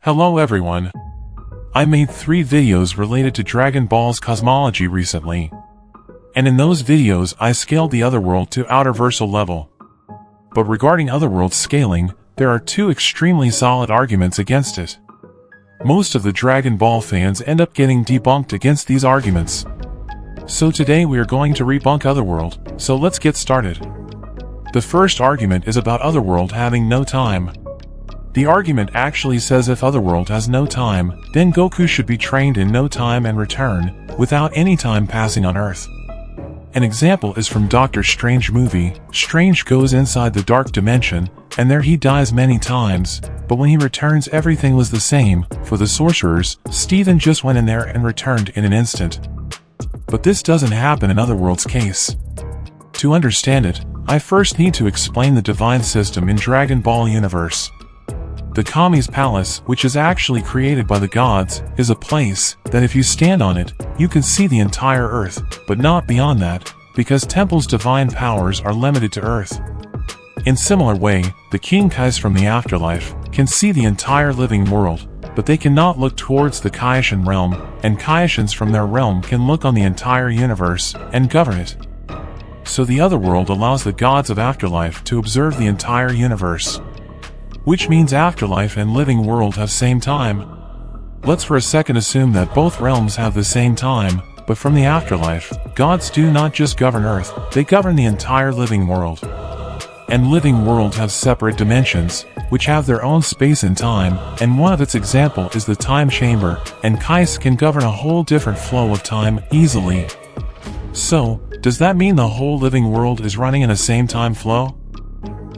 Hello everyone. I made 3 videos related to Dragon Ball's cosmology recently. And in those videos I scaled the Otherworld to outerversal level. But regarding Otherworld scaling, there are 2 extremely solid arguments against it. Most of the Dragon Ball fans end up getting debunked against these arguments. So today we are going to rebunk Otherworld, so let's get started. The first argument is about Otherworld having no time. The argument actually says if Otherworld has no time, then Goku should be trained in no time and return, without any time passing on Earth. An example is from Doctor Strange movie. Strange goes inside the dark dimension, and there he dies many times, but when he returns everything was the same. For the sorcerers, Steven just went in there and returned in an instant. But this doesn't happen in Otherworld's case. To understand it, I first need to explain the divine system in Dragon Ball universe. The Kami's Palace, which is actually created by the gods, is a place that if you stand on it, you can see the entire Earth, but not beyond that, because temples' divine powers are limited to Earth. In similar way, the King Kais from the afterlife can see the entire living world, but they cannot look towards the Kaishan realm, and Kaishans from their realm can look on the entire universe and govern it. So the Otherworld allows the gods of afterlife to observe the entire universe. Which means afterlife and living world have same time. Let's for a second assume that both realms have the same time, but from the afterlife, gods do not just govern Earth, they govern the entire living world. And living world have separate dimensions, which have their own space and time, and one of its example is the time chamber, and Kais can govern a whole different flow of time easily. So, does that mean the whole living world is running in a same time flow?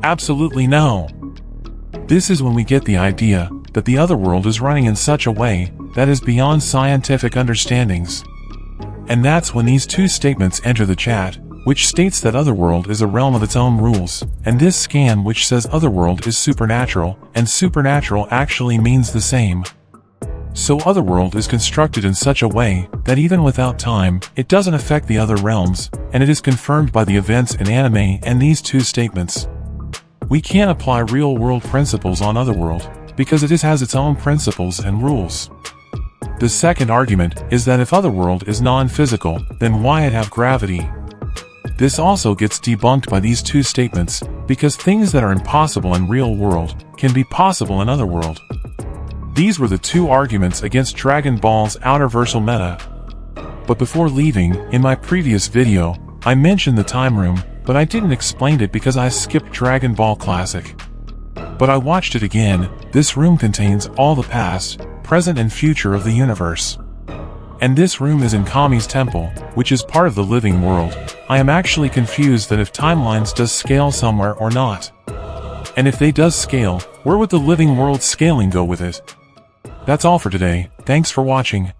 Absolutely no. This is when we get the idea that the Otherworld is running in such a way that is beyond scientific understandings. And that's when these 2 statements enter the chat, which states that Otherworld is a realm of its own rules, and this scam which says Otherworld is supernatural, and supernatural actually means the same. So Otherworld is constructed in such a way that even without time, it doesn't affect the other realms, and it is confirmed by the events in anime and these 2 statements. We can't apply real-world principles on Otherworld, because it has its own principles and rules. The second argument is that if Otherworld is non-physical, then why it have gravity? This also gets debunked by these 2 statements, because things that are impossible in real world can be possible in Otherworld. These were the 2 arguments against Dragon Ball's outerversal meta. But before leaving, in my previous video, I mentioned the time room, but I didn't explain it because I skipped Dragon Ball Classic. But I watched it again. This room contains all the past, present and future of the universe. And this room is in Kami's temple, which is part of the living world. I am actually confused that if timelines does scale somewhere or not. And if they does scale, where would the living world scaling go with it? That's all for today. Thanks for watching.